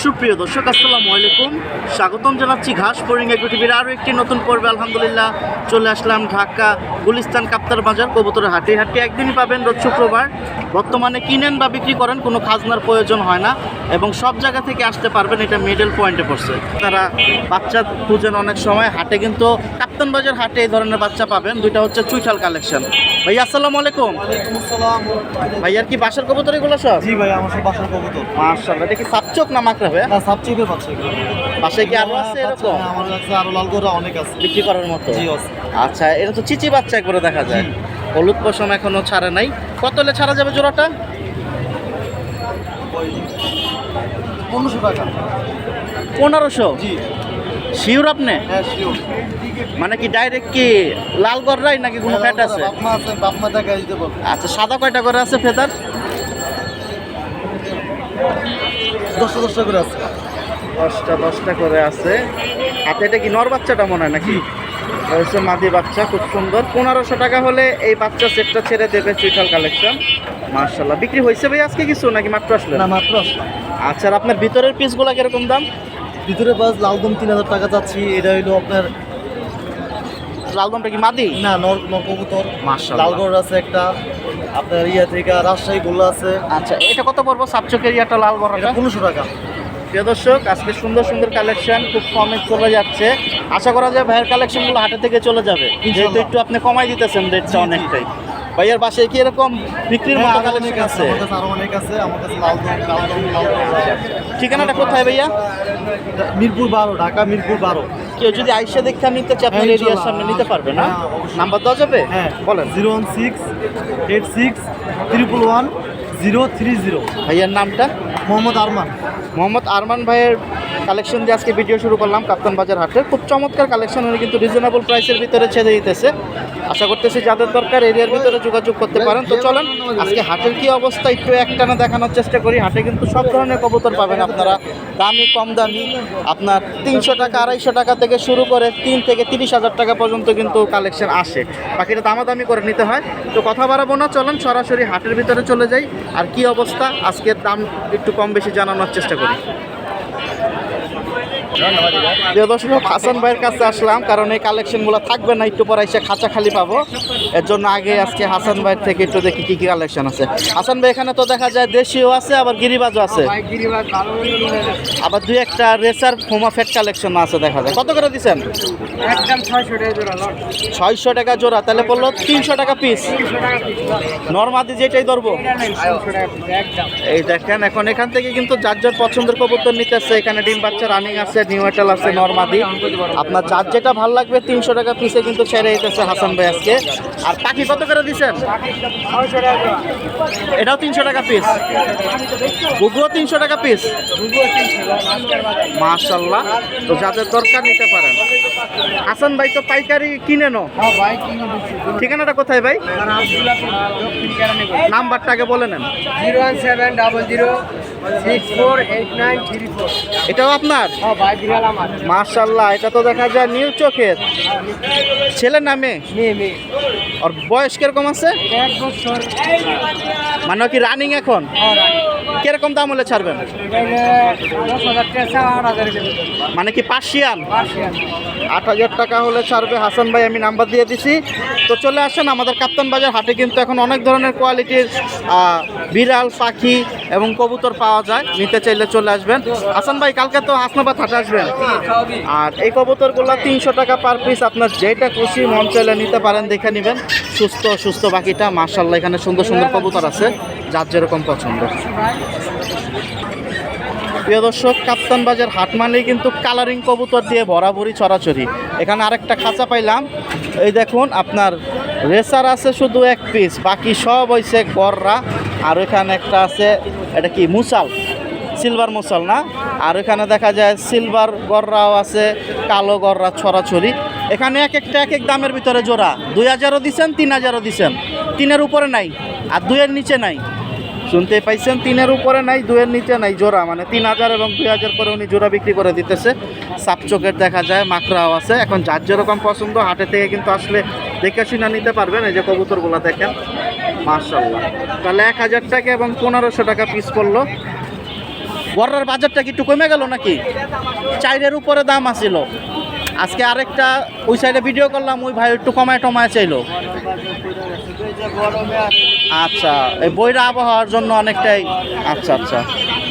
সুপ্রিয় দর্শক আসসালামু আলাইকুম, স্বাগতম জানাচ্ছি ঘাস ফড়িং এগ্রো টিভির আরও একটি নতুন পর্বে। আলহামদুলিল্লাহ চলে আসলাম ঢাকা গুলিস্তান কাপ্তার বাজার কবুতরের হাটে। হাটে একদিনই পাবেন রোজ শুক্রবার। বর্তমানে কিনেন বা বিক্রি করেন কোনো খাজনার প্রয়োজন হয় না এবং সব জায়গা থেকে আসতে পারবেন। এটা মিডল পয়েন্টে পড়ছে। তারা বাচ্চা খুঁজেন অনেক সময়, হাটে কিন্তু কাপ্তান বাজার হাটে এই ধরনের বাচ্চা পাবেন। দুইটা হচ্ছে চুইঠাল কালেকশন। ভাই আসসালামু আলাইকুম। ভাইয়ার কি বাসার কবুতর এগুলো সব? জি ভাই, আমার সব বাসার কবুতর। মাশাআল্লাহ, এটা কি সাপচোক না মাকড়া ভাই? না, সাবচেয়ে বাচ্চা। বাসায় কি আরো আছে এরকম? আমার কাছে আরো লাল গোরা অনেক আছে বিক্রি করার মতো। জি আছে। আচ্ছা, এটা তো চিচি বাচ্চা একবারে দেখা যায়। হলুদ পশম এখনো ছাড়ে নাই। কত হলে ছাড়া যাবে জোড়াটা? 1500 টাকা। 1500? জি। শিওর আপনি? হ্যাঁ শিওর। মানে কি ডাইরেক্ট কি লাল গররাই নাকি কোনো ফ্যাট আছে? বাপমা আছে, বাপমা টাকা দিতে বল। আচ্ছা, সাদা কয়টা করে আছে ফেদার? 10টা করে আছে। 10টা করে আছে। আচ্ছা, এটা কি নর বাচ্চাটা মনে হয় নাকি? হচ্ছে মাদি বাচ্চা, খুব সুন্দর। 1500 টাকা হলে এই বাচ্চা সেটটা ছেড়ে দেবে চুইঠাল কালেকশন। মাশাআল্লাহ, বিক্রি হয়েছে ভাই আজকে কিছু নাকি মাত্র আসলে? না, মাত্র আসলাম। আচ্ছা, আর আপনার ভিতরের পিসগুলো কিরকম দাম? ভিতরে বাস লালদম 3000 টাকা চাচ্ছি। এটা হইলো আপনার লালদমটা কি মাদি? না, নর নর কবুতর। মাশাআল্লাহ। লাল গোরা আছে একটা, আপনার ইয়া থেকে রাজশাহী গোল্লা আছে। আচ্ছা, এটা কত পড়বো সাপচোকের ইয়াটা লাল গররাটা? 1500 টাকা। প্রিয় দর্শক, আজকে সুন্দর সুন্দর কালেকশন খুব কমে চলে যাচ্ছে। আশা করা যায় ভাইয়ের কালেকশনগুলো হাটে থেকে চলে যাবে, যেহেতু একটু আপনি কমাই দিতেছেন রেটটা অনেকটাই। ভাইয়ের বাসায় কি এরকম বিক্রির মতো কালেকশন আছে? আমার কাছে আরো অনেক আছে। আমার কাছে লাল ঠিকানাটা কোথায় ভাইয়া? মিরপুর 12, ঢাকা মিরপুর 12। কেউ যদি আইসা দেখতে নিতে চায় আপনার এরিয়ার সামনে নিতে পারবে না? হ্যাঁ, অবশ্যই। নাম্বার দেওয়া যাবে? হ্যাঁ বলেন। 016-86-111-030। ভাইয়ার নামটা? মোহাম্মদ আরমান। মোহাম্মদ আরমান ভাইয়ের কালেকশন দিয়ে আজকে ভিডিও শুরু করলাম কাপ্তান বাজার হাটে। খুব চমৎকার কালেকশন, উনি কিন্তু রিজনেবল প্রাইসের ভিতরে ছেড়ে দিতেছে। আশা করতেছি যাদের দরকার এরিয়ার ভিতরে যোগাযোগ করতে পারেন। তো চলেন আজকে হাটের কি অবস্থা একটু একটানা দেখানোর চেষ্টা করি। হাটে কিন্তু সব ধরনের কবুতর পাবেন আপনারা, দামি কম দামি। আপনার 300 টাকা 250 টাকা থেকে শুরু করে 3 থেকে 30,000 টাকা পর্যন্ত কিন্তু কালেকশন আসে। বাকিটা দামাদামি করে নিতে হয়। তো কথা বাড়াবো না, চলেন সরাসরি হাটের ভিতরে চলে যাই। আর কি অবস্থা আজকের দাম একটু কম বেশি জানানোর চেষ্টা করি। প্রিয় দর্শক, হাসান ভাইয়ের কাছে আসলাম কারণ এই কালেকশনগুলো থাকবে না, একটু পরে এসে খাঁচা খালি পাবো। এর জন্য আগে আজকে হাসান ভাইয়ের থেকে একটু দেখি কি কি কালেকশন আছে। হাসান ভাই, এখানে তো দেখা যায় দেশিও আছে আবার গিরিবাজও আছে, আবার দুই একটা রেসার ফোমা ফেট কালেকশন আছে দেখা যায়। কত করে দিচ্ছেন? একদম 600 টাকা জোড়া। 600 টাকা জোড়া, তাহলে পড়লো 300 টাকা পিস। নর্মাদি যেটাই ধরবো। এই দেখেন, এখন এখান থেকে কিন্তু যার যার পছন্দের কবুতর নিতেছে। এখানে ডিম বাচ্চা রানিং আছে, নিউ এটাল আছে, নরমাদি। আপনার যার যেটা ভালো লাগবে 300 টাকা পিসে কিন্তু ছেড়ে দিতেছে হাসান ভাই আজকে। আর পাখি কত করে দিচ্ছেন? এটাও 300 টাকা পিস। গুগুও 300 টাকা পিস। মাশাআল্লাহ, তো যাদের দরকার নিতে পারেন। হাসান ভাই তো পাইকারি কিনে নো। ঠিকানাটা কোথায় ভাই? নাম্বারটা আগে বলে নেন। 01700648934। এটাও আপনার? ভাই বিড়াল আমার। মাশাআল্লাহ, এটা তো দেখা যায় নিউ চোখের। ছেলের নামে? মেয়ে। আর বয়স কিরকম আছে? 1 বছর। মানে কি রানিং এখন? কিরকম দাম হলে ছাড়বেন? 10,000 টাকা 8,000 টাকা। মানে কি পার্সিয়ান? 8,000 টাকা হলে ছাড়বে হাসান ভাই, আমি নাম্বার দিয়ে দিছি। তো চলে আসেন আমাদের কাপ্তান বাজার হাটে, কিন্তু এখন অনেক ধরনের কোয়ালিটির বিড়াল, পাখি এবং কবুতর পাওয়া যায়। নিতে চাইলে চলে আসবেন। হাসান ভাই, কালকে তো হাসনাবাদ হাটে আসবেন। আর এই কবুতরগুলো 300 টাকা পার পিস। আপনার যেটা খুশি মন চাইলে নিতে পারেন, দেখে নেবেন। সুস্থ বাকিটা। মাশাআল্লাহ, এখানে সুন্দর সুন্দর কবুতর আছে, যার যেরকম পছন্দ। প্রিয় দর্শক, কাপ্তান বাজার হাট মানেই কিন্তু কালারিং কবুতর দিয়ে ভরাভরি ছড়াছড়ি। এখানে আরেকটা খাঁচা পাইলাম। এই দেখুন, আপনার রেসার আছে শুধু 1 পিস, বাকি সব হয়েছে গররা। আর এখানে একটা আছে, এটা কি মুসাল, সিলভার মুসাল না? আর এখানে দেখা যায় সিলভার গররাও আছে, কালো গররা ছড়াছড়ি। এখানে এক একটা এক এক দামের ভিতরে জোড়া। 2000ও দিচ্ছেন, 3000ও দিচ্ছেন। 3-এর উপরে নাই আর 2-এর নিচে নাই। শুনতে পাইছেন, 3-এর উপরে নাই, 2-এর নিচে নাই জোড়া। মানে 3000 এবং 2000 করে উনি জোড়া বিক্রি করে দিতেছে। সাপচোকের দেখা যায়, মাকড়াও আছে। এখন যার যেরকম পছন্দ হাটে থেকে কিন্তু আসলে দেখে শুনে নিতে পারবেন। এই যে কবুতরগুলো দেখেন, মাশাআল্লাহ। তাহলে 1000 টাকা এবং 1500 টাকা পিস পড়লো। গড়ের বাজারটা কি একটু কমে গেল নাকি? 4-এর উপরে দাম আছিল। আজকে আরেকটা ওই সাইডে ভিডিও করলাম, ওই ভাই একটু কমায় টমায় চাইলো। আচ্ছা, এই বইরা আবহাওয়ার জন্য অনেকটাই। আচ্ছা আচ্ছা,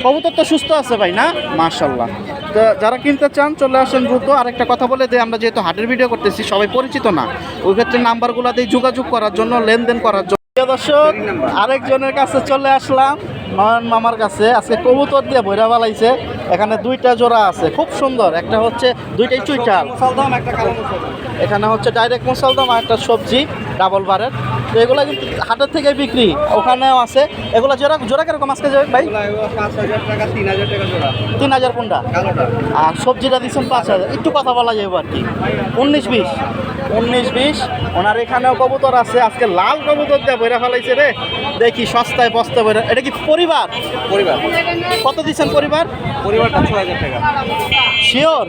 কবুতর তো সুস্থ আছে ভাই না? মাশাল্লাহ। তো যারা কিনতে চান চলে আসেন দ্রুত। আরেকটা কথা বলে দিই, আমরা যেহেতু হাটের ভিডিও করতেছি, সবাই পরিচিত না, ওই ক্ষেত্রে নাম্বারগুলো দিয়ে যোগাযোগ করার জন্য, লেনদেন করার জন্য। প্রিয় দর্শক, আরেকজনের কাছে চলে আসলাম, নয়ন মামার কাছে। আজকে কবুতর দিয়ে ভৈরা বালাইছে। এখানে 2টা জোড়া আছে, খুব সুন্দর। একটা হচ্ছে 2টাই চুইটাল, এখানে হচ্ছে ডাইরেক্ট মুসালদম, আর একটা সবজি ডাবল বারের। তো এগুলো কিন্তু হাটের থেকে বিক্রি, ওখানেও আছে। এগুলো জোড়া জোড়া কিরকম আজকে ভাই? 5,000 টাকা, 3,000 টাকা জোড়া। 3,000 কোনটা? কালোটা। আর সবজিটা দিচ্ছেন 5,000। একটু কথা বলা যাবে আর কি, 19-20 ওনার এখানেও কবুতর আছে। আজকে লাল কবুতর দিয়ে বইরা ফেলাইছে রে, দেখি সস্তায় বস্তা বইরা। এটা কি পরিবার? পরিবার। কত দিচ্ছেন পরিবার? পরিবারটা 6,000 টাকা। শিওর?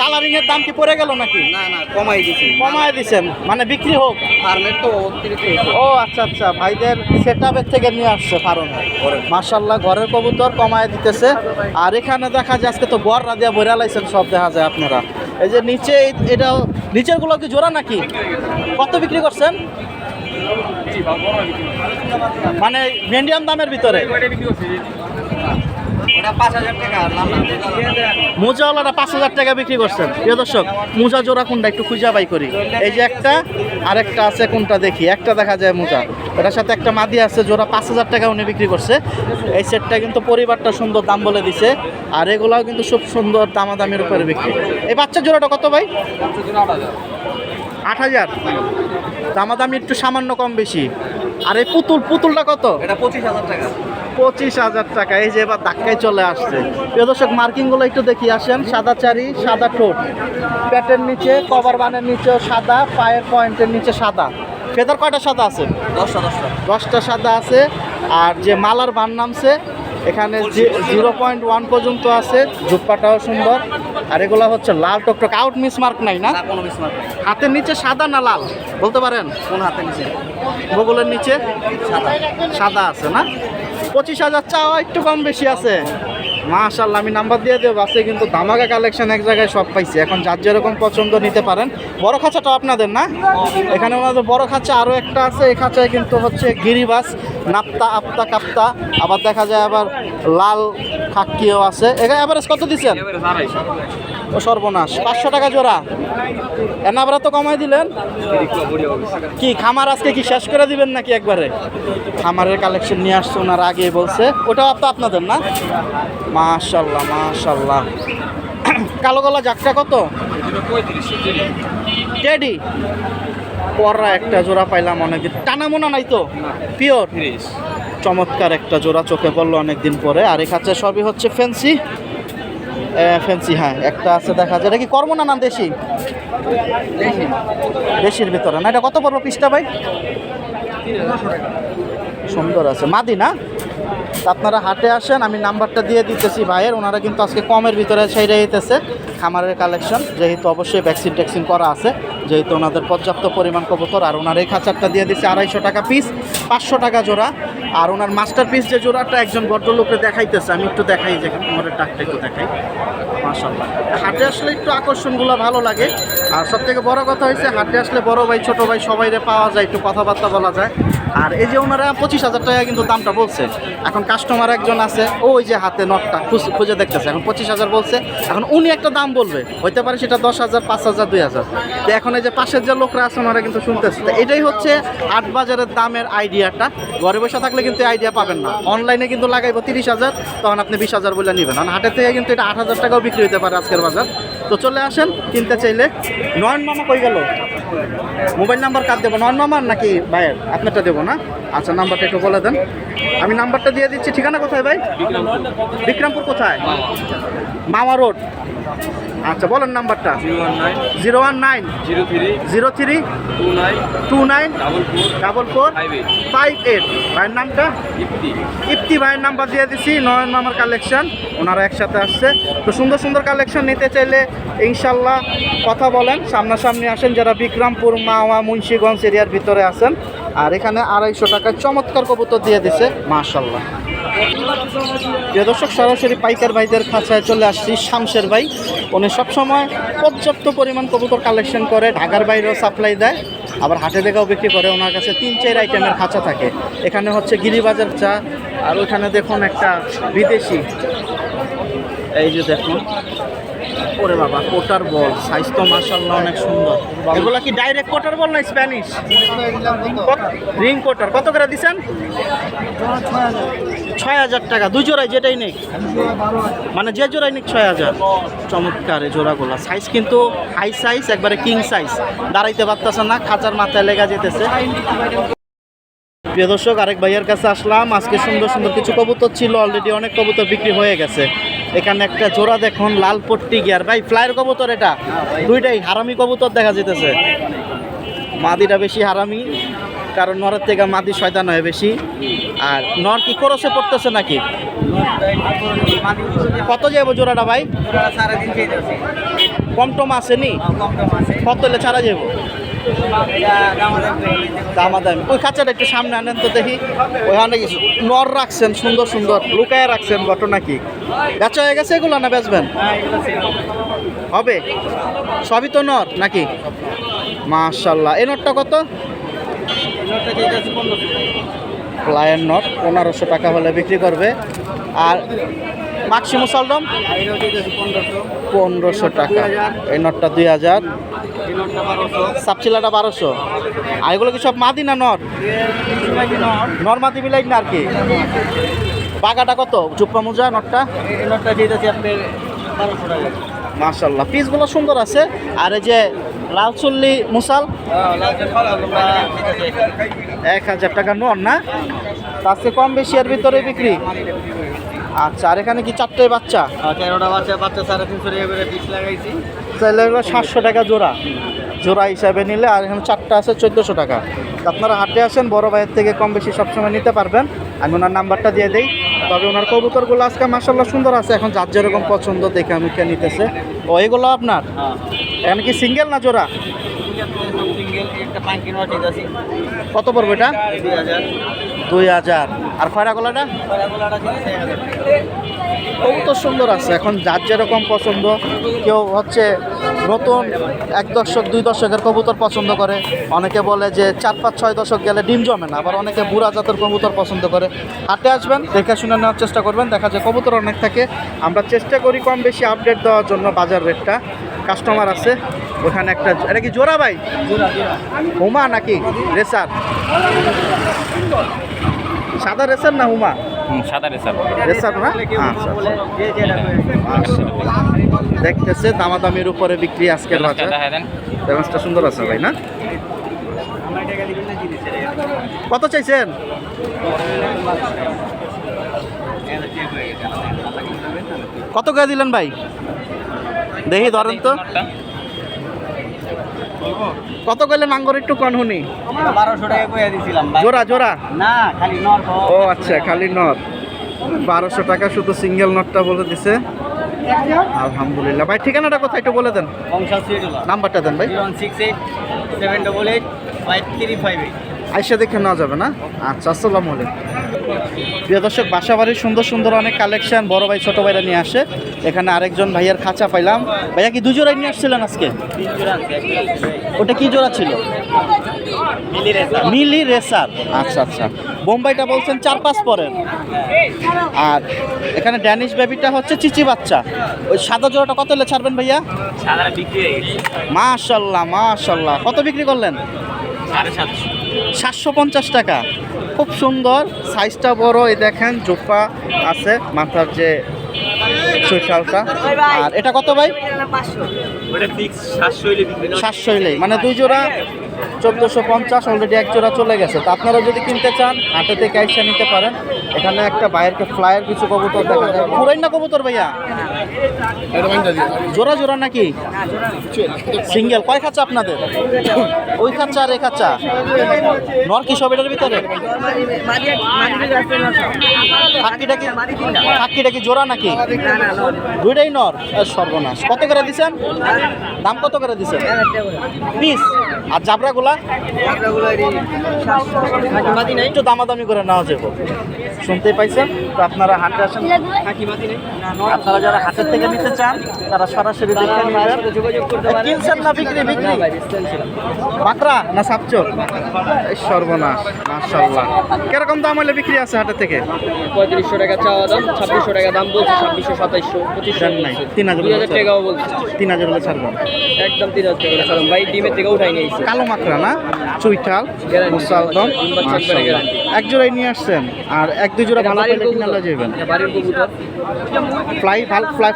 কালারিং এর দাম কি পড়ে গেল নাকি? না না, কমাই দিছি। কমায় দিচ্ছেন মানে বিক্রি হোক? ফার্মের তো অতিরিক্ত হয়েছে। ও আচ্ছা আচ্ছা, ভাইদের সেটআপের থেকে নিয়ে আসছে ফার্মে। মাশাআল্লাহ, ঘরের কবুতর কমায় দিতেছে। আর এখানে দেখা যায় আজকে তো গড় রাদিয়া বইরা লাইছেন সব, দেখা যায় আপনারা। এই যে নিচে, এটা নিচের গুলো কি জোড়া নাকি? কত বিক্রি করছেন? মানে মিডিয়াম দামের ভিতরে? ওটা 5,000 টাকা। মোজাওয়ালাটা 5,000 টাকা বিক্রি করছেন। প্রিয় দর্শক, মোজা জোড়া কোনটা একটু খুঁজা বাই করি। এই যে একটা, আরেকটা আছে, কোনটা দেখি? একটা দেখা যায় মোজা, এটার সাথে একটা মাদি আছে, জোড়া 5,000 টাকা উনি বিক্রি করছে। এই সেটটা কিন্তু পরিবারটা সুন্দর দাম বলে দিছে। আর এগুলাও কিন্তু খুব সুন্দর দামাদামির উপরে বিক্রি। এই বাচ্চা জোড়াটা কত ভাই? 8,000। দামাদামি একটু সামান্য কম বেশি। আর এই পুতুলটা কত? এটা 25,000 টাকা। 25,000 টাকা। এই যে এবার ধাক্কায় চলে আসছে। প্রিয় দর্শক, মার্কিংগুলো একটু দেখি আসেন। সাদা চারি, সাদা ঠোঁট, পেটের নিচে, কভার বানের নিচেও সাদা, পায়ের পয়েন্টের নিচে সাদা। ফেদার কয়টা সাদা আছে? 10টা সাদা আছে। আর যে মালার বান নামছে এখানে 0.1 পর্যন্ত আছে। জুপ্পাটাও সুন্দর। আর এগুলো হচ্ছে লাল টকটক, আউট মিস মার্ক নাই না? কোনো মিসমার্ক নেই। হাতের নিচে সাদা না লাল বলতে পারেন? কোন হাতে নিচে? বগলের নিচে সাদা। সাদা আছে না? 25,000 চাওয়া, একটু কম বেশি আছে। মাশাআল্লাহ, আমি নাম্বার দিয়ে দেবো। আছে কিন্তু ধামাকা কালেকশন, এক জায়গায় সব পাইছি। এখন যার যেরকম পছন্দ নিতে পারেন। বড় খাঁচাটাও আপনাদের না? এখানে ওনাদের বড় খাঁচা আরও একটা আছে। এই খাঁচায় কিন্তু হচ্ছে গিরিবাস, নাপ্তা, আপতা, কাপ্তা, আবার দেখা যায় আবার লাল খাক্কিও আছে। এখানে এভারেজ কত দিচ্ছেন? ও সর্বনাশ, 500 টাকা জোড়া। এনাবরা তো কমাই দিলেন কি? খামার আজকে কি শেষ করে দিবেন নাকি একবারে? খামারের কালেকশন নিয়ে আসছে ওনার, আগে বলছে। ওটাও তো আপনাদের না? মাশাল্লাহ মাশাল্লাহ। কালো গলা জাকটা কত? টেডি পররা একটা জোড়া পাইলাম অনেকদিন। টানা মোনা নাই তো? পিওর চমৎকার একটা জোড়া চোখে পড়লো অনেকদিন পরে। আর এই কাছে সবই হচ্ছে ফ্যান্সি। ফ্যান্সি, হ্যাঁ একটা আছে দেখা যায়। এটা কি কর্ম না দেশি? দেশির ভিতরে না? এটা কত পড়বো পিসটা ভাই? সুন্দর আছে, মাদি না? তা আপনারা হাটে আসেন, আমি নাম্বারটা দিয়ে দিতেছি ভাইয়ের। ওনারা কিন্তু আজকে কমের ভিতরে ছেড়ে দিতেছে খামারের কালেকশন, যেহেতু অবশ্যই ভ্যাকসিন ট্যাক্সিন করা আছে, যেহেতু ওনাদের পর্যাপ্ত পরিমাণ কবুতর। আর ওনার এই খাঁচারটা দিয়ে দিচ্ছে 250 টাকা পিস, 500 টাকা জোড়া। আর ওনার মাস্টার পিস যে জোড়াটা একজন ভদ্রলোকে দেখাইতেছে, আমি একটু দেখাই, যে মোড়ের টাকটা একটু দেখাই। মাশাআল্লাহ, হাটে আসলে একটু আকর্ষণগুলো ভালো লাগে। আর সব থেকে বড় কথা হয়েছে, হাটে আসলে বড় ভাই ছোট ভাই সবাইরে পাওয়া যায়, একটু কথাবার্তা বলা যায়। আর এই যে ওনারা 25,000 টাকা কিন্তু দামটা বলছে। এখন কাস্টমার একজন আছে, ওই যে হাতে নটটা খুঁজে দেখতেছে, এখন 25,000 বলছে। এখন উনি একটা দাম বলবে, হইতে পারে সেটা 10,000, 5,000, 2,000। তো এখন এই যে পাশের যে লোকরা আছে ওনারা কিন্তু শুনতেছে। তো এটাই হচ্ছে হাট বাজারের দামের আইডিয়াটা। ঘরে বসে থাকলে কিন্তু আইডিয়া পাবেন না। অনলাইনে কিন্তু লাগাইবো 30,000, তখন আপনি 20,000 বলে নেবেন। কারণ হাটের থেকে কিন্তু এটা 8,000 টাকাও বিক্রি হতে পারে আজকের বাজার। তো চলে আসেন কিনতে চাইলে। নয়ন মামা কই গেল? মোবাইল নাম্বার কার দেবো? নয়ন মামার নাকি ভাইয়ের? আপনারটা দেবো না? আচ্ছা, নাম্বারটা একটু বলে দেন। আমি নাম্বারটা দিয়ে দিচ্ছি। ঠিকানা কোথায় ভাই? বিক্রমপুর। কোথায়? মামা রোড। আচ্ছা, বলেন নাম্বারটা। 019 03 29 4458। ভাইয়ের নামটা? ইপ্তি ভাইয়ের নাম্বার দিয়ে দিছি। নয়ন মামার কালেকশন, ওনারা একসাথে আসছে। তো সুন্দর সুন্দর কালেকশন নিতে চাইলে ইনশাল্লাহ কথা বলেন, সামনাসামনি আসেন যারা বিক্রমপুর, মাওয়া, মুন্সিগঞ্জ এরিয়ার ভিতরে আছেন। আর এখানে 250 টাকায় চমৎকার কবুতর দিয়ে দিছে মাশাল্লাহ। প্রিয় দর্শক, সরাসরি পাইকার ভাইদের খাঁচায় চলে আসছি। শামশের ভাই উনি সবসময় পর্যাপ্ত পরিমাণ কবুতর কালেকশন করে, ঢাকার বাইরেও সাপ্লাই দেয়, আবার হাটে দেখাও বিক্রি করে। ওনার কাছে 3-4 আইটেমের খাঁচা থাকে। এখানে হচ্ছে গিরিবাজার চা, আর ওইখানে দেখুন একটা বিদেশি, এই যে দেখুন, ওরে বাবা, কোটার বল, সাইজ তো মাশাআল্লাহ অনেক সুন্দর। এগুলা কি ডাইরেক্ট কোটার বল না স্প্যানিশ? রিং কোটার। কত করে দিচ্ছেন? 6,000 টাকা। 2 জোড়ায় যেটাই নেই, মানে যে জোড়াই নিক 6,000। চমৎকার এই জোড়াগুলা, সাইজ কিন্তু হাই সাইজ, একবারে কিং সাইজ। দাঁড়াইতে পারতেছে না, খাঁচার মাথায় লেগা যেতেছে। প্রিয় দর্শক, আরেক ভাইয়ের কাছে আসলাম। আজকে সুন্দর সুন্দর কিছু কবুতর ছিল, অলরেডি অনেক কবুতর বিক্রি হয়ে গেছে। এখানে একটা জোড়া দেখুন, লাল পট্টি গিয়ার। ভাই ফ্লাইয়ের কবুতর এটা? দুইটাই হারামি কবুতর দেখা যেতেছে। মাদিটা বেশি হারামি, কারণ নরের থেকে মাদি শয়তান হয় বেশি। আর নর কি করছে পড়তেছে নাকি? কত যাবো জোড়াটা ভাই? কম টম আসেনি? কত হলে ছাড়া যাবো? দামাদামি। ওই খাঁচাটা একটু সামনে আনেন তো দেখি। ওইখানে কিছু নর রাখছেন সুন্দর সুন্দর, লুকায় রাখছেন, ঘটনা কি? বেচা হয়ে গেছে এগুলো না বেচবেন? হবে সবই তো নর নাকি? মাশাআল্লাহ। এই নটটা কত? ফ্লাইয়ের নট 1500 টাকা হলে বিক্রি করবে। আর মাক্সি মুসালদম 1500 টাকা। এই নটটা 2000, সাপচিলাটা 1200। আর এগুলো কি সব মাদি না নর? নর মাদি মিলাই না আর কি। বাগাটা কত? চুপ্পা মোজা নটটা? নটটা যেতেছি আপনার 1200 টাকা। মাশাআল্লাহ, পিসগুলো সুন্দর আছে। আর এই যে লাল চুল্লি মুসাল 1000 টাকা নর না? তার চেয়ে কম বেশি এর ভিতরে বিক্রি। আচ্ছা, আর এখানে কি 4টে বাচ্চা? 13টা বাচ্চা 350 টাকা করে পিস লাগাইছি। তাহলে এগুলো 700 টাকা জোড়া, জোড়া হিসাবে নিলে। আর এখানে 4টা আছে 1400 টাকা। তো আপনারা হাটে আসেন, বড় ভাইয়ের থেকে কম বেশি সবসময় নিতে পারবেন। আমি ওনার নাম্বারটা দিয়ে দিই। তবে ওনার কবুতরগুলো আজকে মাশাআল্লাহ সুন্দর আছে। এখন যার যেরকম পছন্দ দেখে আমি কে নিতেছে। ও এগুলো আপনার? এখানে কি সিঙ্গেল না জোড়া? সিঙ্গেল একটা পাঙ্কি নট যেতেছি। কত পড়বে এটা? 2000। 2000। আর খয়রা গলাটা? খয়রাগুলাটা যেতেছে 1000 টাকা। কবুতর সুন্দর আছে, এখন যার যেরকম পছন্দ। কেউ হচ্ছে নতুন 1 দশক 2 দশকের কবুতর পছন্দ করে, অনেকে বলে যে 4-5-6 দশক গেলে ডিম জমে না, আবার অনেকে বুড়া জাতের কবুতর পছন্দ করে। হাটে আসবেন, দেখে শুনে নেওয়ার চেষ্টা করবেন। দেখা যায় কবুতর অনেক থাকে, আমরা চেষ্টা করি কম বেশি আপডেট দেওয়ার জন্য বাজার রেটটা। কাস্টমার আছে ওখানে একটা। এটা কি জোড়া ভাই? হুমা নাকি রেসার? সাদা রেসার না হুমা? সাদা রেসার। রেসার না? আচ্ছা, দেখতেছে দামাদামির উপরে বিক্রি আজকের বাজার। ব্যালেন্সটা সুন্দর আছে ভাই না? কত চাইছেন? কত করে দিলেন ভাই? দেখি ধরেন তো কত কইলেন আঙ্গুর একটু কন হুনি। 1200 টাকা কইয়া দিছিলাম ভাই। জোড়া জোড়া না, খালি নর। ও আচ্ছা, খালি নট। 1200 টাকা শুধু সিঙ্গেল নটটা বলে দিছে। আলহামদুলিল্লাহ। ভাই ঠিকানাটা কোথায় একটু বলে দেন, বংশাল সিটুলা। নাম্বারটা দেন ভাই। 0168 788 5358। আইসা দেখে নেওয়া যাবে না? আচ্ছা, আসসালামু আলাইকুম। প্রিয় দর্শক, বাসাবাড়ির সুন্দর সুন্দর অনেক কালেকশন বড় ভাই ছোট ভাইরা নিয়ে আসে। এখানে আরেকজন ভাইয়ের খাঁচা পাইলাম। ভাইয়া কি 2 জোড়াই নিয়ে আসছিলেন আজকে? ওটা কি জোড়া ছিল? মিলি রেসার। আচ্ছা আচ্ছা, বোম্বাইটা বলছেন 4-5 পরের। আর এখানে ড্যানিশ বেবিটা হচ্ছে চিচি বাচ্চা। ওই সাদা জোড়াটা কত হলে ছাড়বেন ভাইয়া? সাদাটা বিক্রি হয়ে গেছে। মাশাল্লাহ মাশাল্লাহ। কত বিক্রি করলেন? 750। 750 টাকা। খুব সুন্দর, সাইজটা বড়। এই দেখেন জোপা আছে, মাথার যে চৈতালটা। আর এটা কত ভাই? ওটা ফিক্স 700 হইলে বিক্রি। 700 হইলেই, মানে 2 জোড়া 1450। অলরেডি 1 জোড়া চলে গেছে। তো আপনারা যদি কিনতে চান হাটে থেকে আইসা নিতে পারেন। এখানে একটা বাইরের ফ্লাইয়ের কিছু কবুতর দেখা যায়। পুরাই না কবুতর ভাইয়া? জোড়া জোড়া নাকি সিঙ্গেল? কয় খাঁচা আপনাদের? ওই খাঁচা আর এই খাঁচা নর কি সব এটার ভিতরে? খাক্কিটা কি জোড়া নাকি? দুইটাই নর। সর্বনাশ। কত করে দিচ্ছেন? দাম কত করে দিচ্ছেন পিস? আর জাবরাগুলা একটু দামাদামি করে নেওয়া যাবে। শুনতেই পাইছেন। তো আপনারা হাটে আসেন, আপনারা যারা হাটের থেকে নিতে চান তারা সরাসরি দেখে নেবেন। কিনছেন না বিক্রি? বিক্রি বাকরা না সাপচোর? এই সর্বনাশ, মাশাআল্লাহ। কিরকম দাম হলে বিক্রি আছে হাটের থেকে? 3500 টাকা চাওয়া দাম, 2600 টাকা দাম বলছে, 2600, 2700, 2500 নাই 3000 2000 টাকাও বলছে। 3000 হলে ছাড়বেন। একদম 3000 টাকা ছাড়ুন ভাই, ডিমের থেকে উঠাই নিয়েছি। কালো মাকড়া না, চুইঠাল, Guarantee। মুসালদম, ডিম বাচ্চা একবারে মাশাআল্লাহ। guarantee। এক জোড়াই নিয়ে আসছেন, আর এক দুই জোড়া ভালো পেলে কিনে লয়ে যাবেন। বাড়ির কবুতর।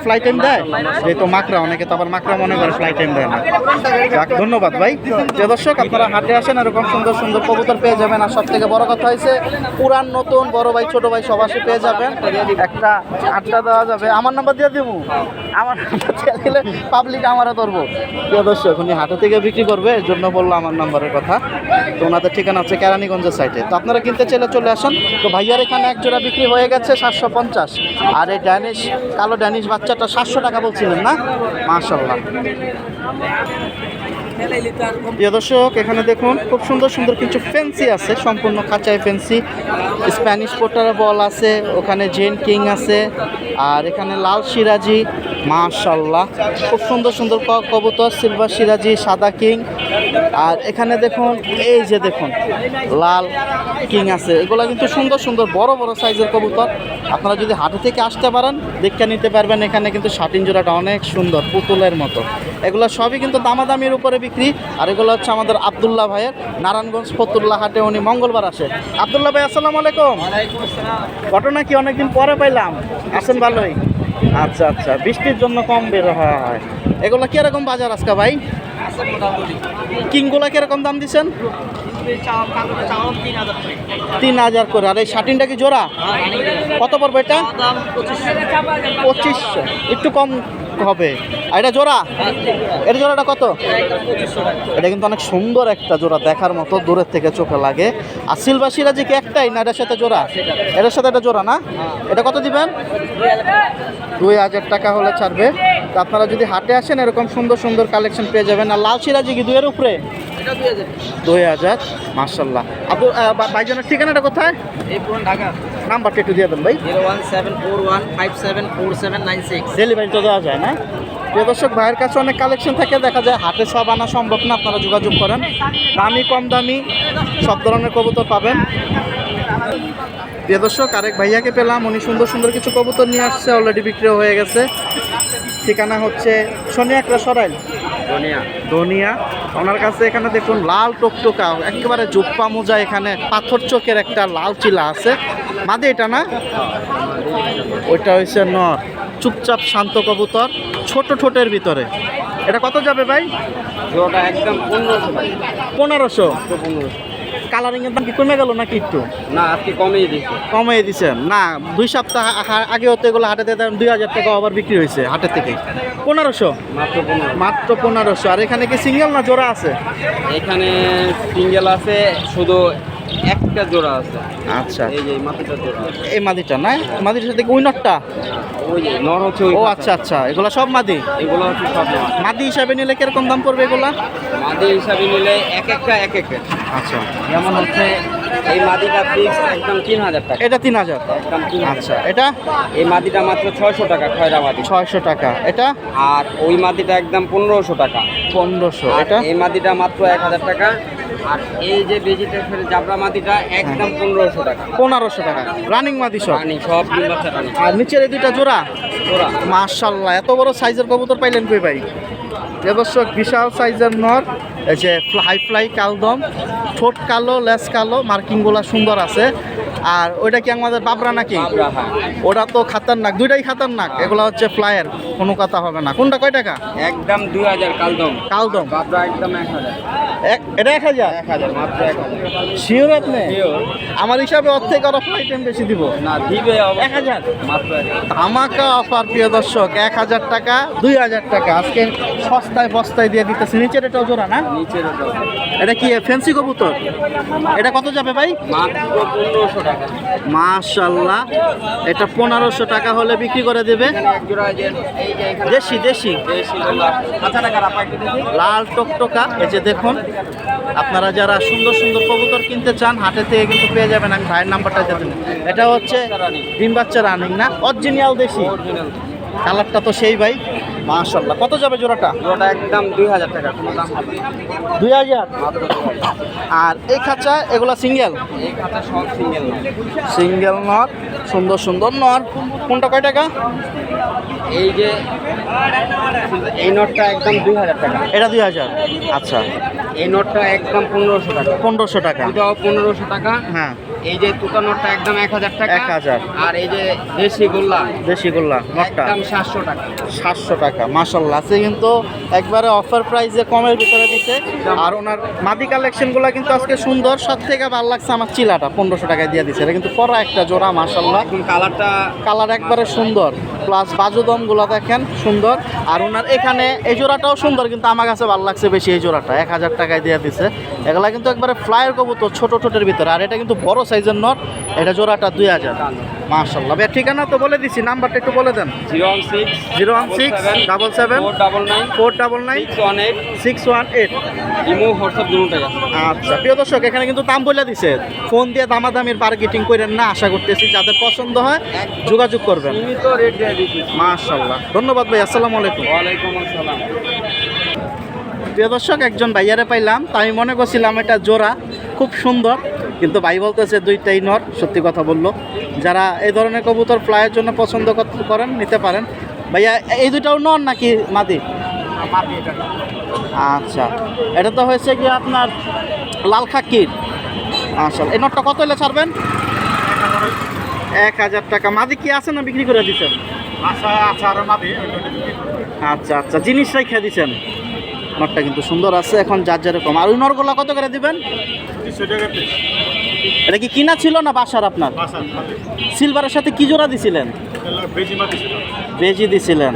ফ্লাই টাইম দেয়, যেহেতু মাকড়া, অনেকে তো আবার মাকড়া মনে করে ফ্লাই টাইম দেয় না। যাক, ধন্যবাদ ভাই। যে দর্শক, আপনারা হাটে আসেন, এরকম সুন্দর সুন্দর কবুতর পেয়ে যাবেন। আর সব থেকে বড় কথা হয়েছে, পুরান নতুন বড় ভাই ছোট ভাই সবাই পেয়ে যাবেন। একটা আড্ডা দেওয়া যাবে। আমার নাম্বার দিয়ে দিব, আমার নাম্বার দিয়ে দিলে পাবলিক আমারও ধরবো। প্রিয় দর্শক, উনি হাটে থেকে বিক্রি করবে, এর জন্য বললো আমার নাম্বারের কথা। তো ওনাদের ঠিকানা হচ্ছে কেরানীগঞ্জের সাইডে। তো আপনারা কিনতে চাইলে চলে আসুন। তো ভাইয়ার এখানে এক জোড়া বিক্রি হয়ে গেছে 750। আর এই ড্যানিশ, কালো ড্যানিশ বাচ্চাটা 700 টাকা বলছিলেন না? মাশাআল্লাহ। প্রিয় দর্শক, এখানে দেখুন খুব সুন্দর সুন্দর কিছু ফেন্সি আছে, সম্পূর্ণ খাঁচায় ফেন্সি। স্প্যানিশ পোটার বল আছে, ওখানে জেন কিং আছে, আর এখানে লাল সিরাজি, মাশাআল্লাহ খুব সুন্দর সুন্দর কবুতর, সিলভার সিরাজি, সাদা কিং। আর এখানে দেখুন, এই যে দেখুন লাল কিং আছে। এগুলো কিন্তু সুন্দর সুন্দর বড় বড় সাইজের কবুতর। আপনারা যদি হাটে থেকে আসতে পারেন, দেখে নিতে পারবেন। এখানে কিন্তু শাটিন জোড়াটা অনেক সুন্দর, পুতুলের মতো। এগুলো সবই কিন্তু দামাদামির উপরে বিক্রি। আর এগুলো হচ্ছে আমাদের আব্দুল্লাহ ভাইয়ের, নারায়ণগঞ্জ ফতুল্লাহ হাটে উনি মঙ্গলবার আসে। আব্দুল্লাহ ভাই, আসসালামু আলাইকুম। ঘটনা কি, অনেকদিন পরে পাইলাম, আসেন ভালোই? আচ্ছা আচ্ছা, বৃষ্টির জন্য কম বের হওয়া হয়। এগুলো কিরকম বাজার আজকে ভাই? কিংগুলা কিরকম দাম দিচ্ছেন? 3000 করে। আর এই শাটিনটা কি জোড়া? কত পড়বে এটা? 2500, একটু কম হবে। আর এটা জোড়া? এটা জোড়াটা কত? এটা কিন্তু অনেক সুন্দর একটা জোড়া, দেখার মতো, দূরের থেকে চোখে লাগে। আর সিলভার সিরাজি কি একটাই না এটার সাথে জোড়া? এটার সাথে এটা জোড়া না? এটা কত দিবেন? 2000 টাকা হলে ছাড়বে। তো আপনারা যদি হাটে আসেন, এরকম সুন্দর সুন্দর কালেকশন পেয়ে যাবেন। আর লাল সিরাজি কি 2-এর উপরে? 2000, মাশাআল্লাহ। ভাইজানের ঠিকানাটা কোথায়? এই পুরো ঢাকা। নাম্বারটা একটু দিয়ে দেন ভাই। 01741574796। ডেলিভারি তো দেওয়া যায় না? প্রিয় দর্শক, ভাইয়ের কাছে অনেক কালেকশন থাকে, দেখা যায় হাটে সব আনা সম্ভব না। আপনারা যোগাযোগ করেন, দামি কম দামি সব ধরনের কবুতর পাবেন। প্রিয় দর্শক, আরেক ভাইয়াকে পেলাম, উনি সুন্দর সুন্দর কিছু কবুতর নিয়ে আসছে, অলরেডি বিক্রিও হয়ে গেছে। ঠিকানা হচ্ছে শনিয়াকড়া সরাইল, ধনিয়া। ওনার কাছে এখানে দেখুন লাল টকটকা একেবারে জুপ্পা মোজা, এখানে পাথর চোখের একটা লাল চিলা আছে। মাদে এটা না? ওইটা হয়েছে নর, চুপচাপ শান্ত কবুতর, ছোট ঠোঁটের ভিতরে। এটা কত যাবে ভাই? জোড়াটা একদম 1500 ভাই। 1500। 1500 কালারিংয়ের দাম কি কমে গেল নাকি একটু? না, আজকে কমিয়ে দিচ্ছি। কমিয়ে দিচ্ছেন না? 2 সপ্তাহ আগে হতে এগুলো হাটে দিতে 2000 টাকা আবার বিক্রি হয়েছে হাটের থেকে। 1500 মাত্র 1500। মাত্র 1500। আর এখানে কি সিঙ্গেল না জোড়া আছে? এখানে সিঙ্গেল আছে, শুধু একটা জোড়া আছে। আচ্ছা, এই যে এই মাটিটা জোড়া আছে। এই মাদিটা না? মাদির সাথে কি ওই নটটা? ওই যে নর হচ্ছে ওই ও পাশে। আচ্ছা আচ্ছা, এগুলো সব মাদি। এগুলো হচ্ছে সব নর। মাদি হিসাবে নিলে কিরকম দাম পড়বে এগুলা? মাদি হিসাবে নিলে এক একটা এক এক। আচ্ছা, যেমন হচ্ছে এই মাদিটা ফিক্স একদম 3000 টাকা। এটা 3000। একদম 3000। আচ্ছা, এটা এই মাদিটা মাত্র 600 টাকা, খয়রা মাদি। 600 টাকা। এটা আর ওই মাদিটা একদম 1500 টাকা। 1500। আর এটা এই মাদিটা মাত্র 1000 টাকা। আর এই যে ভেজিটেবল জাবরা মাদিটা একদম 1500 টাকা। 1500 টাকা। রানিং মাদি সব। রানি সব ডিম বাচ্চা রানি। আর নিচের এই দুইটা জোড়া? জোড়া। মাশাআল্লাহ, এত বড় সাইজের কবুতর পাইলেন কই ভাই? দর্শক, বিশাল সাইজের নর, এই যে হাই ফ্লাই কালদম, ঠোঁট কালো, লেস কালো, মার্কিংগুলো সুন্দর আছে। আর ওইটা কি আমাদের বাবরা নাকি? বাবরা, হ্যাঁ। ওটা তো খাতারনাক, দুইটাই খাতারনাক। এগুলো হচ্ছে ফ্লায়ার, কোনো কথা হবে না। কোনটা কয় টাকা? একদম 2000 কালদম। কালদম বাবরা একদম 1000। এটা 1000? 1000 মাত্র 1000। শিওর আপনি? Sure। আমার হিসাবে অর্ধেক আর ফ্লাইট টাইম বেশি দিব। না দিবে 1000 মাত্র 1000। ধামাকা অফার প্রিয় দর্শক, 1000 টাকা, 2000 টাকা আজকে সস্তায় বস্তায় দিয়ে দিতেছে। নিচের এটাও জোড়া না? নিচের ওটা এটা কি ফ্যান্সি কবুতর? এটা কত যাবে ভাই? মাত্র 1500 টাকা। মাশাআল্লাহ, এটা 1500 টাকা হলে বিক্রি করে দেবে। এখানে এক জোড়া এই যে এখানে দেশি দেশি দেশি গোল্লা। আচ্ছা টাকা রাপা একটু দেখি। লাল টকটকা, এই যে দেখুন আপনারা যারা সুন্দর সুন্দর কবুতর কিনতে চান হাটে থেকে কিন্তু পেয়ে যাবেন। আমি ভাইয়ের নাম্বারটা দিয়ে দেবো। এটা হচ্ছে ডিম বাচ্চা রানিং না, অরিজিনাল দেশি। কালারটা তো সেই ভাই, মাশাআল্লাহ। কত যাবে জোড়াটা? ওটা একদম 2000 টাকা, কোনো দাম হবে না। 2000। মাত্র 2000। আর এই খাঁচা এগুলা সিঙ্গেল? এই খাতা সব সিঙ্গেল না। সিঙ্গেল নর, সুন্দর সুন্দর নর। কোনটা কয় টাকা? এই যে এই নোটটা একদম 2000 টাকা। এটা 2000। আচ্ছা, এই নোটটা একদম 1500 টাকা। 1500 টাকা। এটাও 1500 টাকা। হ্যাঁ, এই যে তুতা নোটটা একদম 1000 টাকা। 1000। আর এই যে দেশি গোল্লা দেশি গোল্লা নটটা একদম 700 টাকা। 700 টাকা। মাশাআল্লাহ, আছে কিন্তু একবারে অফার প্রাইসে কমের ভিতরে দিতে। আর ওনার মাদি কালেকশনগুলো কিন্তু আজকে সুন্দর। সব থেকে ভালো লাগছে আমার চিলাটা, 1500 টাকায় দিয়ে দিচ্ছে। এটা কিন্তু পরা একটা জোড়া, মাশাআল্লাহ। এখন কালারটা কালার একবারে সুন্দর, প্লাস বাজুদমগুলো দেখেন সুন্দর। আর ওনার এখানে এই জোড়াটাও সুন্দর, কিন্তু আমার কাছে ভালো লাগছে বেশি এই জোড়াটা। 1000 টাকায় দিয়ে দিছে। এগুলা কিন্তু একবারে ফ্লায়ার কবুতর, ছোট ছোটের ভিতরে। আর এটা কিন্তু বড় সাইজের নট। এটা জোড়াটা 2000। মাশাআল্লাহ ভাই, ঠিকানা তো বলে দিছি, নাম্বারটা একটু বলে দেন। 016 016 77 499 499 618 618। ইমো হোয়াটসঅ্যাপ দুটোই আছে। আচ্ছা প্রিয় দর্শক, এখানে কিন্তু দাম বলে দিছে। ফোন দিয়ে দামাদামির বার্গেটিং করেন না। আশা করতেছি যাদের পছন্দ হয় যোগাযোগ করবেন। সীমিত রেট দিয়ে দিচ্ছি। মাশাআল্লাহ, ধন্যবাদ ভাই। আসসালামু আলাইকুম। ওয়ালাইকুম আসসালাম। প্রিয় দর্শক, একজন ভাইয়ারে পাইলাম। তা আমি মনে করছিলাম এটা জোড়া, খুব সুন্দর, কিন্তু ভাই বলতেছে দুইটাই নর। সত্যি কথা বললো। যারা এই ধরনের কবুতর ফ্লাইয়ের জন্য পছন্দ করেন নিতে পারেন। ভাইয়া এই দুইটাও নর নাকি মাদি? আচ্ছা, এটা তো হয়েছে কি আপনার লাল খাকির। আচ্ছা, এই নটটা কত হলে ছাড়বেন? 1000 টাকা। মাদি কি আছে না বিক্রি করে দিচ্ছেন? আচ্ছা আচ্ছা, জিনিসটাই খেয়ে দিচ্ছেন। নটটা কিন্তু সুন্দর আছে। এখন যার যেরকম। আর ওই নরগুলা কত করে দিবেন? এটা কি কিনা ছিল না বাসার আপনার? সিলভারের সাথে কি জোড়া দিছিলেন? বেজি দিছিলেন।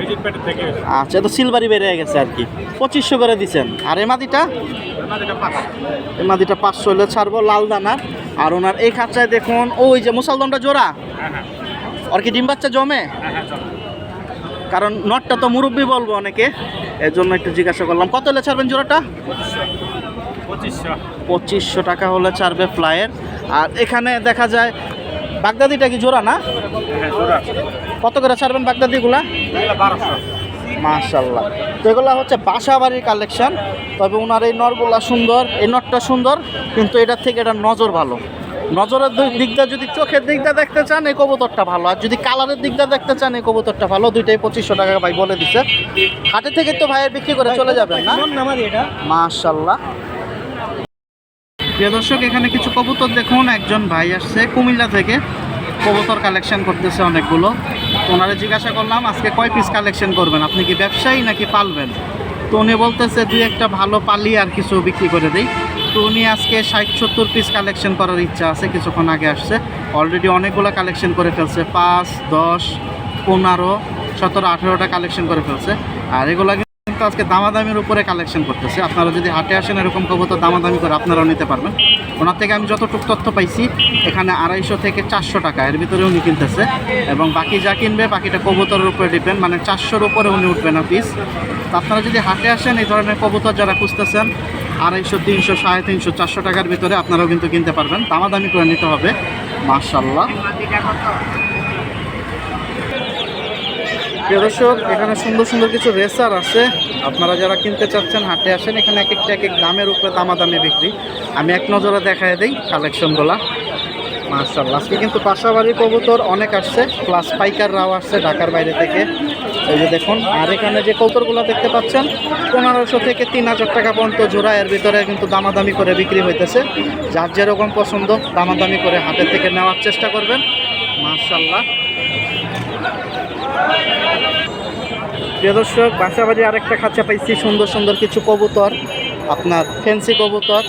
আচ্ছা, তো সিলভারই বেড়ে গেছে আর কি। 2500 করে দিচ্ছেন। আর এই মাদিটা? এই মাদিটা 500 হলে ছাড়বো, লাল দানার। আর ওনার এই খাঁচায় দেখুন ওই যে মুসালদমটা জোড়া, আর কি ডিম বাচ্চা জমে? কারণ নটটা তো মুরব্বি বলবো অনেকে, এর জন্য একটু জিজ্ঞাসা করলাম। কত হলে ছাড়বেন জোড়াটা? 2500 টাকা হলে ছাড়বে ফ্লাইয়ের। আর এখানে দেখা যায় বাগদাদিটা কি জোড়া না? কত করে ছাড়বেন বাগদাদিগুলা? 1200। মাশাআল্লাহ। তো এগুলো হচ্ছে বাসা বাড়ির কালেকশন। তবে ওনার এই নরগুলা সুন্দর, এই নটটা সুন্দর, কিন্তু এটার থেকে এটা নজর ভালো। নজরের দিকটা যদি চোখের দিকটা দেখতে চান এই কবুতরটা ভালো, আর যদি কালারের দিকটা দেখতে চান এই কবুতরটা ভালো। দুইটাই 2500 টাকা ভাই বলে দিছে। হাটে থেকে তো ভাইয়ের বিক্রি করে চলে যাবেন না? মাশাআল্লাহ। প্রিয় দর্শক, এখানে কিছু কবুতর দেখুন। একজন ভাই আসছে কুমিল্লা থেকে, কবুতর কালেকশন করতেছে অনেকগুলো। ওনারা জিজ্ঞাসা করলাম আজকে কয় পিস কালেকশন করবেন, আপনি কি ব্যবসায়ী নাকি পালবেন? তো উনি বলতেছে দুই একটা ভালো পালি আর কিছু বিক্রি করে দেই। তো উনি আজকে 60-70 পিস কালেকশন করার ইচ্ছা আছে। কিছুক্ষণ আগে আসছে, অলরেডি অনেকগুলো কালেকশন করে ফেলছে। 5, 10, 15, 17, 18টা কালেকশন করে ফেলছে। আর এগুলো কিন্তু আজকে দামাদামির উপরে কালেকশন করতেছে। আপনারা যদি হাটে আসেন এরকম কবুতর দামাদামি করে আপনারাও নিতে পারবেন। ওনার থেকে আমি যতটুকু তথ্য পাইছি এখানে 250 থেকে 400 টাকা এর ভিতরে উনি কিনতেছে। এবং বাকি যা কিনবে বাকিটা কবুতরের উপরে ডিপেন্ড, মানে 400-র উপরে উনি উঠবে না পিস। তো আপনারা যদি হাটে আসেন এই ধরনের কবুতর যারা খুঁজতেছেন 250, 300, 350, 400 টাকার ভিতরে আপনারাও কিন্তু কিনতে পারবেন। দামাদামি করে নিতে হবে। মাশাআল্লাহ। প্রিয় দর্শক, এখানে সুন্দর সুন্দর কিছু রেসার আছে। আপনারা যারা কিনতে চাচ্ছেন হাটে আসেন। এখানে এক একটা এক এক দামের উপরে দামাদামি বিক্রি। আমি এক নজরে দেখায় দিই কালেকশনগুলা। মাশাআল্লাহ, আজকে কিন্তু পাশাবাড়ির কবুতর অনেক আসছে, প্লাস পাইকাররাও আসছে ঢাকার বাইরে থেকে। এই যে দেখুন। আর এখানে যে কবুতরগুলো দেখতে পাচ্ছেন 1500 থেকে 3000 টাকা পর্যন্ত জোড়া। এর ভিতরে কিন্তু দামাদামি করে বিক্রি হইতেছে। যার যেরকম পছন্দ দামাদামি করে হাটের থেকে নেওয়ার চেষ্টা করবেন। মাশাআল্লাহ। প্রিয় দর্শক, বাসাবাড়ি আরেকটা খাঁচা পাইছি। সুন্দর সুন্দর কিছু কবুতর, আপনার ফ্যান্সি কবুতর।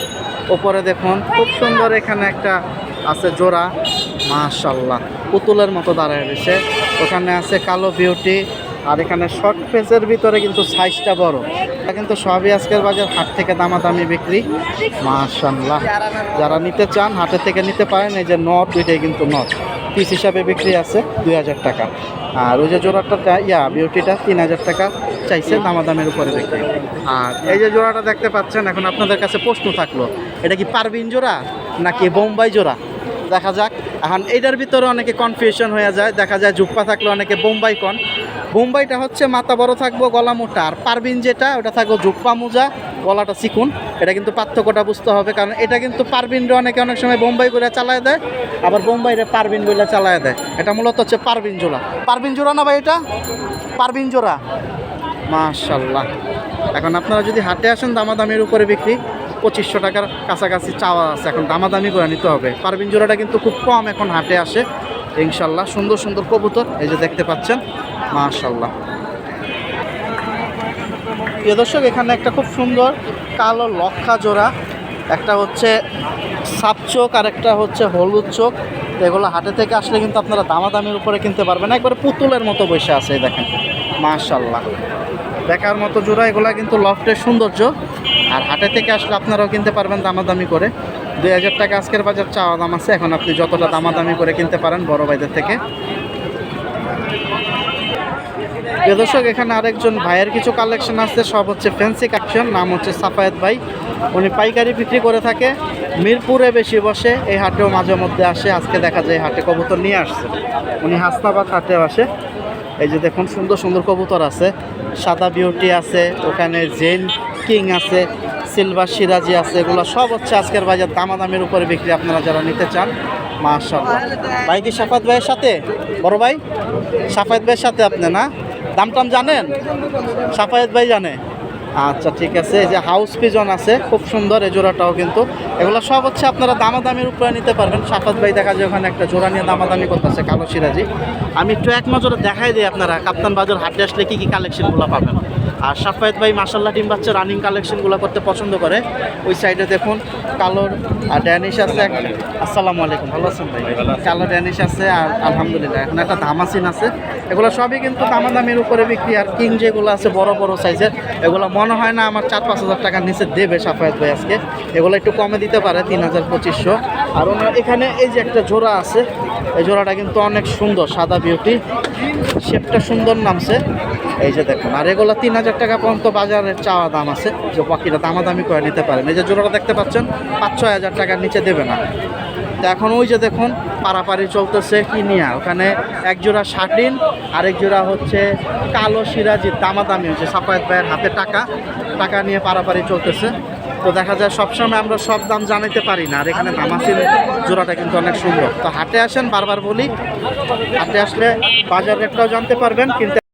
ওপরে দেখুন খুব সুন্দর এখানে একটা আছে জোড়া। মাশাআল্লাহ, পুতুলের মতো দাঁড়ায় রয়েছে। ওখানে আছে কালো বিউটি। আর এখানে শর্ট ফেসের ভিতরে কিন্তু সাইজটা বড়। এটা কিন্তু সবই আজকের বাজার হাট থেকে দামাদামি বিক্রি। মাশাআল্লাহ, যারা নিতে চান হাটের থেকে নিতে পারেন। এই যে নট, দুইটাই কিন্তু নট পিস হিসাবে বিক্রি আছে 2000 টাকা। আর ওই যে জোড়াটা বিউটিটা 3000 টাকা চাইছে, দামাদামের উপরে বিক্রি। আর এই যে জোড়াটা দেখতে পাচ্ছেন, এখন আপনাদের কাছে প্রশ্ন থাকলো, এটা কি পারবিন জোড়া নাকি বোম্বাই জোড়া? দেখা যাক। এখন এইটার ভিতরে অনেকে কনফিউশন হয়ে যায়, দেখা যায় জুপ্পা থাকলে অনেকে বোম্বাই কন। বোম্বাইটা হচ্ছে মাথা বড় থাকবো, গলা মোটা। আর পারবিন যেটা, ওটা থাকবো জুপ্পা মোজা, গলাটা চিকুন। এটা কিন্তু পার্থক্যটা বুঝতে হবে, কারণ এটা কিন্তু পারবিনরে অনেকে অনেক সময় বোম্বাই করে চালায় দেয়, আবার বোম্বাইরে পারবিন বলে চালায় দেয়। এটা মূলত হচ্ছে পারবিন জোড়া। পারবিন জোড়া না ভাই? এটা পারবিন জোড়া। মাশাল্লাহ। এখন আপনারা যদি হাটে আসেন, দামাদামির উপরে বিক্রি, 2500 টাকার কাছাকাছি চাওয়া আছে। এখন দামাদামি করে নিতে হবে। পারবিন জোড়াটা কিন্তু খুব কম এখন হাটে আসে। ইনশাল্লাহ সুন্দর সুন্দর কবুতর এই যে দেখতে পাচ্ছেন, মাশাল্লাহ। প্রিয় দর্শক, এখানে একটা খুব সুন্দর কালো লক্ষা জোড়া, একটা হচ্ছে সাপ চোখ আর একটা হচ্ছে হলুদ চোখ। তো এগুলো হাটে থেকে আসলে কিন্তু আপনারা দামাদামির উপরে কিনতে পারবেন। একবারে পুতুলের মতো বসে আছে, এই দেখেন, মাশাল্লাহ, দেখার মতো জোড়া। এগুলা কিন্তু লফটের সৌন্দর্য। আর হাটে থেকে আসলে আপনারাও কিনতে পারবেন দামাদামি করে। 2000 টাকা আজকের বাজার চাওয়া দাম আছে। এখন আপনি যতটা দামাদামি করে কিনতে পারেন বড় ভাইদের থেকে। প্রিয় দর্শক, এখানে আরেকজন ভাইয়ের কিছু কালেকশন আছে, সব হচ্ছে ফ্যান্সি কালেকশন। নাম হচ্ছে সাফায়েত ভাই। উনি পাইকারি বিক্রি করে থাকে, মিরপুরে বেশি বসে, এই হাটেও মাঝে মধ্যে আসে। আজকে দেখা যায় হাটে কবুতর নিয়ে আসছে। উনি হাসনাবাদ হাটেও আসে। এই যে দেখুন, সুন্দর সুন্দর কবুতর আছে। সাদা বিউটি আছে, ওখানে জেন কিং আছে, সিলভার সিরাজি আছে। এগুলো সব হচ্ছে আজকের বাজার দামাদামির উপরে বিক্রি, আপনারা যারা নিতে চান। মাশাআল্লাহ। ভাই কি সাফায়েত ভাইয়ের সাথে? বড় ভাই সাফায়েত ভাইয়ের সাথে আপনি না? দাম টাম জানেন? সাফায়েত ভাই জানে। আচ্ছা, ঠিক আছে। এই যে হাউস পিজন আছে, খুব সুন্দর এই জোড়াটাও কিন্তু। এগুলো সব হচ্ছে আপনারা দামাদামির উপরে নিতে পারবেন। সাফায়েত ভাই দেখা যায় ওখানে একটা জোড়া নিয়ে দামাদামি করতেছে, কালো সিরাজি। আমি একটু এক নজরে দেখাই দিই আপনারা কাপ্তান বাজার হাটে আসলে কী কী কালেকশনগুলো পাবেন। আর সাফায়েত ভাই মাশাল্লাহ ডিম বাচ্চা রানিং কালেকশনগুলো করতে পছন্দ করে। ওই সাইডে দেখুন কালোর আর ড্যানিশ আছে। আসসালামু আলাইকুম, ভালো আছেন ভাই? কালো ড্যানিশ আছে আর আলহামদুলিল্লাহ এখন একটা ধামাসিন আছে। এগুলো সবই কিন্তু দামাদামির উপরে বিক্রি। আর কিং যেগুলো আছে বড় বড় সাইজের, এগুলো মনে হয় না আমার 4-5 হাজার টাকার নিচে দেবে সাফায়েত ভাই আজকে। এগুলো একটু কমে দিতে পারে, 3000-2500। আর এখানে এই যে একটা জোড়া আছে, এই জোড়াটা কিন্তু অনেক সুন্দর, সাদা বিউটি, শেপটা সুন্দর নামছে। এই যে দেখুন। আর এগুলো 3000 টাকা পর্যন্ত বাজারের চাওয়া দাম আছে, যে বাকিটা দামাদামি করে নিতে পারেন। এই যে জোড়াটা দেখতে পাচ্ছেন, 5-6 হাজার টাকার নিচে দেবে না। তো এখন ওই যে দেখুন পারাপারি চলতেছে কি নিয়ে, ওখানে এক জোড়া শাটিন, আরেক জোড়া হচ্ছে কালো সিরাজির দামাদামি হচ্ছে। সাফায়েত ভাইয়ের হাতে টাকা নিয়ে পারাপারি চলতেছে। তো দেখা যায় সবসময় আমরা সব দাম জানাইতে পারি না। আর এখানে ধামাসির জোড়াটা কিন্তু অনেক সুন্দর। তো হাটে আসেন, বারবার বলি, হাটে আসলে বাজার রেটটাও জানতে পারবেন, কিনতে